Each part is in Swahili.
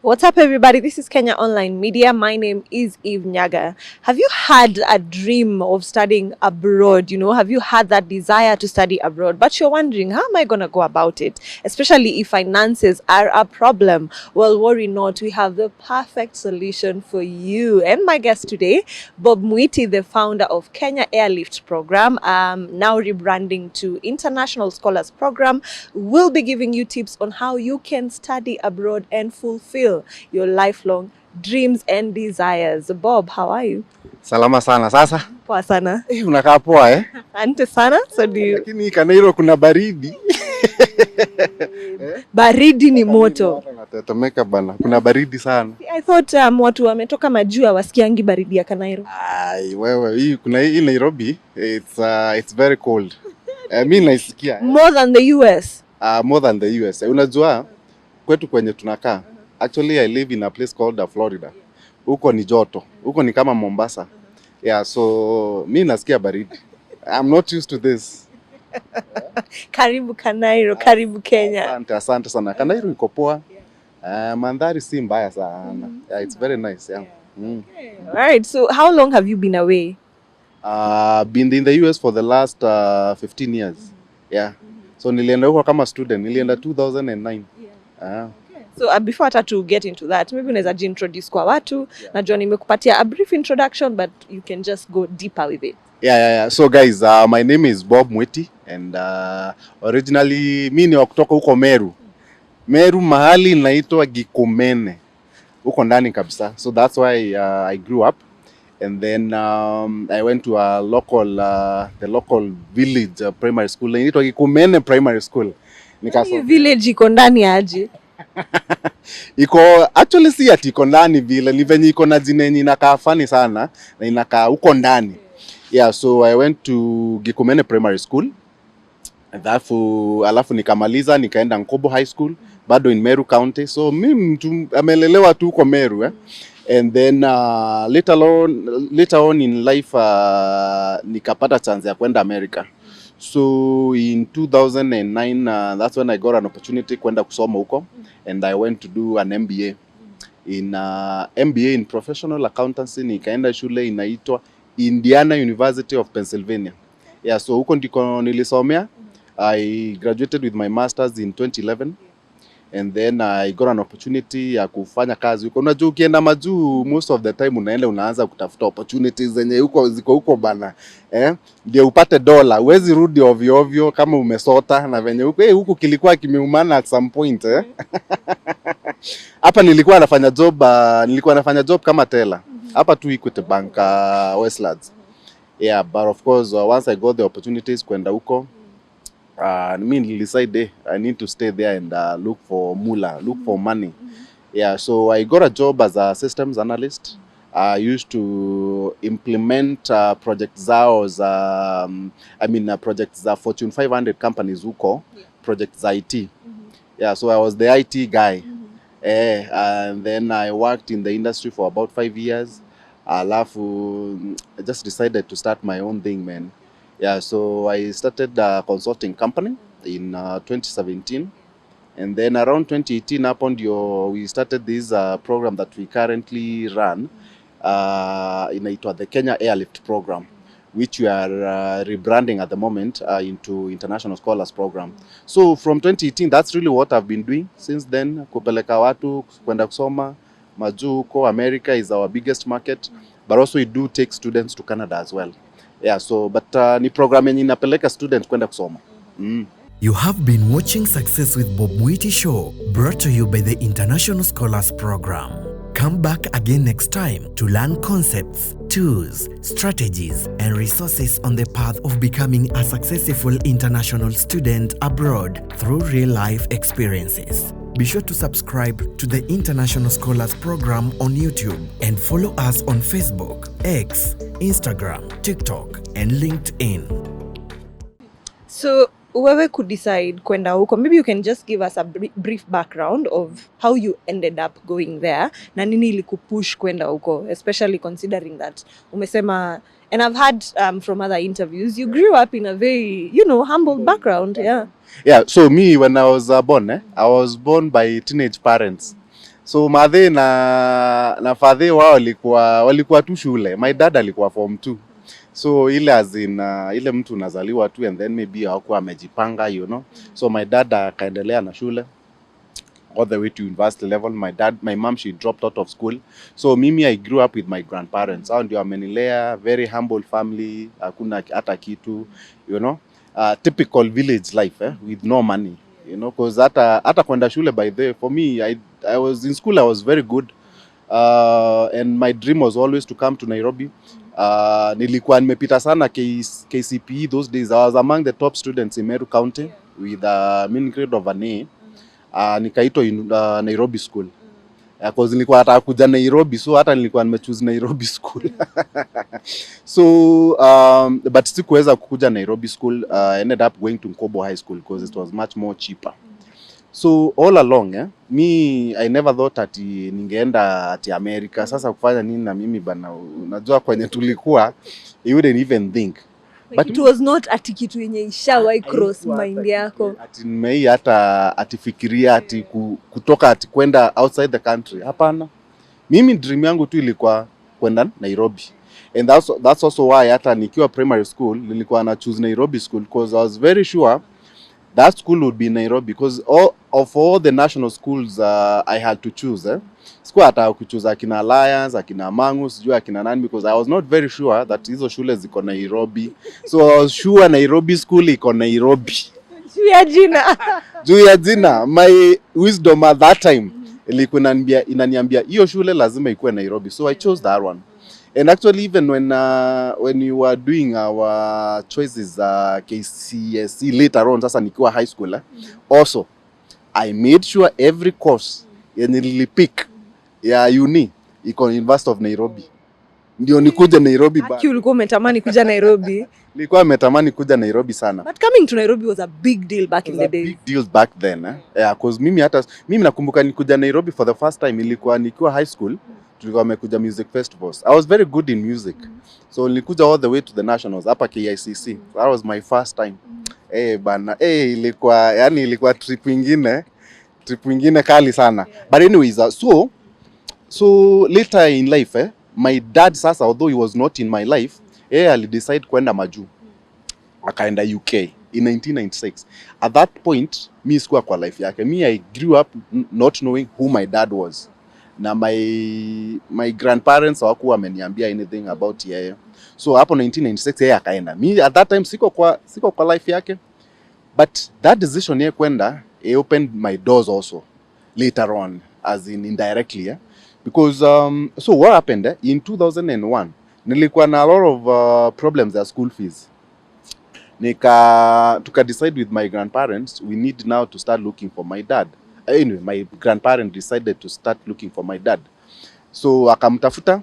What's up, everybody? This is Kenya Online Media. My name is Nyaga. Have you had a dream of studying abroad? Have you had that desire to study abroad? But you're wondering, how am I going to go about it? Especially if finances are a problem. Well, worry not. We have the perfect solution for you. And my guest today, Bob Mwiti, the founder of Kenya Airlift Program, now rebranding to International Scholars Program, will be giving you tips on how you can study abroad and fulfill your lifelong dreams and desires. Bob, how are you? Salama sana. Sasa? Poa sana. Unakaa poa Asante sana. So do you... Lakini Kanairo kuna baridi. Baridi ni moto. Natetemeka bana. Kuna baridi sana. I thought watu wametoka majua wasikiangi baridi ya Kanairo. Ai, wewe kuna hii Nairobi, it's very cold. Mimi naisikia. More than the US. More than the US. Unajua kwetu kwenye tunakaa. Actually I live in a place called Florida. Huko ni joto. Huko ni kama Mombasa. Yeah, so mimi nasikia baridi. I'm not used to this. Karibu Kanairo, karibu Kenya. Asante sana. Kanairo iko poa. Mandhari si mbaya sana. Yeah, it's very nice, yeah. Okay. All right. So how long have you been away? Been in the US for the last 15 years. Yeah. So nilienda huko kama student. Nilienda 2009. So before hata to get into that, maybe unaweza introduce kwa watu. Najua nimekupatia a brief introduction, but you can just go deeper with it. Yeah. So guys, my name is Bob Mwiti and originally mimi ni wa kutoka huko Meru. Meru mahali inaitwa Gikomene. Huko ndani kabisa. So that's why I grew up. And then I went to a the local village primary school. Inaitwa Gikomene Primary School. Nikasoma village iko ndani aje? Iko actually si ati iko ndani vile, ni venye iko na jina yenye inakaa funny sana na inakaa huko ndani. Yeah, so I went to Gikomene Primary School. Alafu nikamaliza nikaenda Nkobo High School bado in Meru County. So mimi mtu amelelewa tu huko Meru And then later on in life nikapata chance ya kwenda America. So in 2009 that's when I got an opportunity kwenda kusoma huko and I went to do an MBA in professional accountancy. Nikaenda shule inaitwa Indiana University of Pennsylvania. Yeah, so huko ndiko nilisomea. I graduated with my masters in 2011 and then I got an opportunity ya kufanya kazi huko. Unajua ukienda majuu most of the time unaanza kutafuta opportunities zenye huko ziko huko bana. Ndio upate dola. Huwezi rudi ovyo ovyo kama umesota na venye huko kilikuwa kimeumana at some point Hapa nilikuwa nafanya job kama teller. Hapa tu Equity Bank Westlands. Yeah, but of course once I got the opportunities kwenda huko I decided I need to stay there and look for money. Yeah, so I got a job as a systems analyst. I used to implement projects projects za Fortune 500 companies huko, projects IT. Yeah, so I was the IT guy. And then I worked in the industry for about 5 years. I just decided to start my own thing, man. Yeah, so I started a consulting company in 2017, and then around 2018 we started this program that we currently run inaitwa the Kenya Airlift Program, which we are rebranding at the moment into International Scholars Program. So from 2018, that's really what I've been doing since then. Kupeleka watu kwenda kusoma majuu huko. America is our biggest market, but also we do take students to Canada as well. Yeah, so but ni program yenye inapeleka students kwenda kusoma. You have been watching Success with Bob Mwiti Show, brought to you by the International Scholars Program. Come back again next time to learn concepts, tools, strategies, and resources on the path of becoming a successful international student abroad through real-life experiences. Be sure to subscribe to the International Scholars Program on YouTube and follow us on Facebook, X, Instagram, TikTok, and LinkedIn. So, wewe could decide kwenda huko. Maybe you can just give us a brief background of how you ended up going there. Na nini ilikupush kwenda huko, especially considering that umesema, and I've heard from other interviews, you grew up in a very, humble background. Yeah. Yeah, so me when I was born, I was born by teenage parents. So madhe na father wao walikuwa tu shule. My dad alikuwa form 2. So ile as in ile mtu unazaliwa tu and then maybe hakuwa amejipanga, you know. So my dad akaendelea na shule all the way to university level. My mom, she dropped out of school. So mimi, I grew up with my grandparents. Hao ndio amenilea, very humble family, hakuna hata kitu, you know. Typical village life with no money, you know, because hata kwenda shule, by the way, for me, I was in school, I was very good. And my dream was always to come to Nairobi. Nilikuwa nimepita sana KCPE those days. I was among the top students in Meru County with a mean grade of an A. Nikaitwa Nairobi school. Because nilikuwa nataka kuja Nairobi, so hata nilikuwa nimechoose Nairobi school. So but sikuweza kukuja Nairobi school. I ended up going to Nkobo High School because it was much more cheaper. So all along me, I never thought ati ningeenda ati America. Sasa kufanya nini na mimi bana, unajua kwenye tulikuwa, you wouldn't even think. But it was not ati kitu yenye ishawahi cross mind yako. Ati nimei hata atifikiria ati kutoka ati kwenda outside the country. Hapana. Mimi dream yangu tu ilikuwa kwenda Nairobi. And that's also why hata nikiwa primary school nilikuwa na choose Nairobi school because I was very sure that school would be in Nairobi because of all the national schools I had to choose. Sikuwa hata kuchoose akina Alliance, akina Mangu, sijui akina nani, because I was not very sure that hizo shule ziko Nairobi. So I was sure Nairobi school iko Nairobi. Juu ya jina. My wisdom at that time ilikuwa inaniambia hiyo shule lazima ikuwe Nairobi. So I chose that one. And actually, even when you were doing our choices KCSE later on, sasa nikiwa high school, also I made sure every course nilipick ya uni iko University of Nairobi. Ndio nikuja Nairobi back. Ulikuwa umetamani kuja Nairobi? Nilikuwa nimetamani kuja Nairobi sana. But coming to Nairobi was a big deal back in the days. Big deal back then. Yeah, because mimi nakumbuka nikuja Nairobi for the first time ilikuwa nikiwa high school. Tulikuwa tumekuja music festivals. I was very good in music. So nilikuja all the way to the nationals hapa KICC. That was my first time. Bana, ilikuwa trip ingine kali sana. But anyways, so later in life, my dad sasa, although he was not in my life, alidecide kwenda majuu. Akaenda UK in 1996. At that point, mi sikuwa kwa life yake. I grew up not knowing who my dad was. Na my grandparents hawakuwa wameniambia anything about yeye. So hapo 1996 yeye akaenda. Me at that time siko kwa life yake. But that decision yeye kwenda, it opened my doors also later on, as in indirectly. Because so what happened in 2001, nilikuwa na a lot of problems at school fees. Tuka decide with my grandparents, we need now to start looking for my dad. Anyway, my grandparents decided to start looking for my dad. So akamtafuta,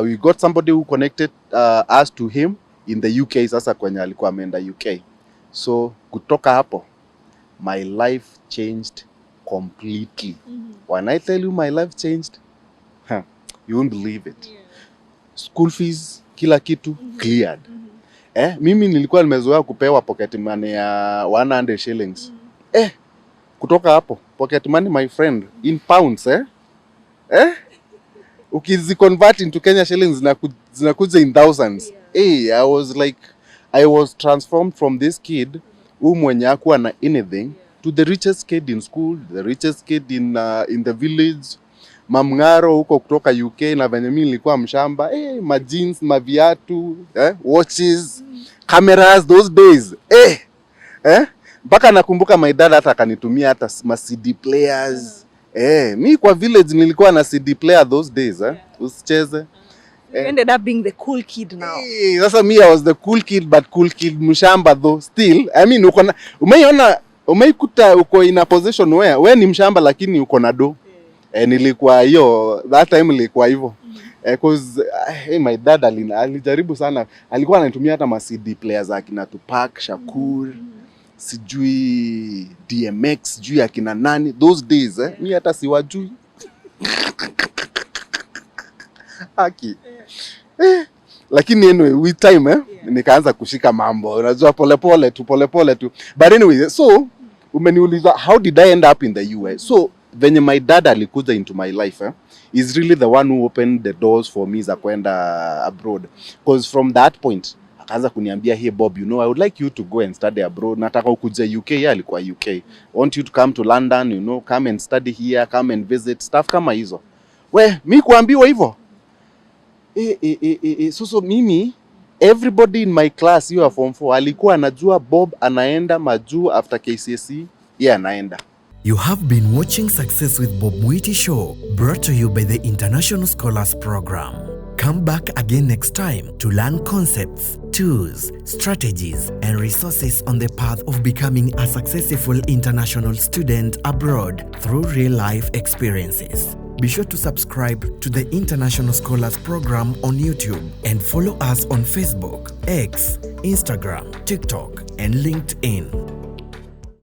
we got somebody who connected us to him in the UK. Sasa kwenye alikuwa ameenda UK. So kutoka hapo, my life changed completely. When I tell you my life changed, you won't believe it. School fees, kila kitu cleared. Mimi nilikuwa nimezoea kupewa pocket money ya 100 shillings. Kutoka hapo, pocket money, my friend, in pounds, ukizi convert into Kenya shillings zinakuja in thousands. I was transformed from this kid mwenye hakuwa na anything to the richest kid in school, the richest kid in the village. Mamngaro huko kutoka UK, na venye mimi nilikuwa mshamba, ma jeans, ma viatu, watches, cameras those days. Mpaka nakumbuka my dad hata akanitumia hata ma CD players. Mi kwa village nilikuwa na CD player those days, usicheze. You ended up being the cool kid now. Sasa me, I was the cool kid, but cool kid mshamba though still. I mean, umeikuta uko in a position where we ni mshamba lakini uko na do. Nilikuwa hiyo, that time nilikuwa hivyo. Because my dad alijaribu sana. Alikuwa ananitumia hata ma CD players akina Tupac Shakur. Sijui DMX, sijui akina nani those days, mimi hata siwajui. Aki. Lakini anyway, with time nikaanza kushika mambo. Unajua polepole tu. But anyway, so umeniuliza how did I end up in the US? So venye my dad alikuja into my life is really the one who opened the doors for me za kwenda abroad, because from that point akaanza kuniambia, hey Bob, you know, I would like you to go and study abroad. Nataka ukuje UK. Yeye alikuwa UK. I want you to come to London, you know, come and study here, come and visit, stuff kama hizo. Mi kuambiwa hivyo. So mimi, everybody in my class, hiyo form 4, alikuwa anajua Bob anaenda majuu after KCSE, yeye anaenda. You have been watching Success with Bob Mwiti Show, brought to you by the International Scholars Program. Come back again next time to learn concepts, tools, strategies, and resources on the path of becoming a successful international student abroad through real-life experiences. Be sure to subscribe to the International Scholars Program on YouTube and follow us on Facebook, X, Instagram, TikTok, and LinkedIn.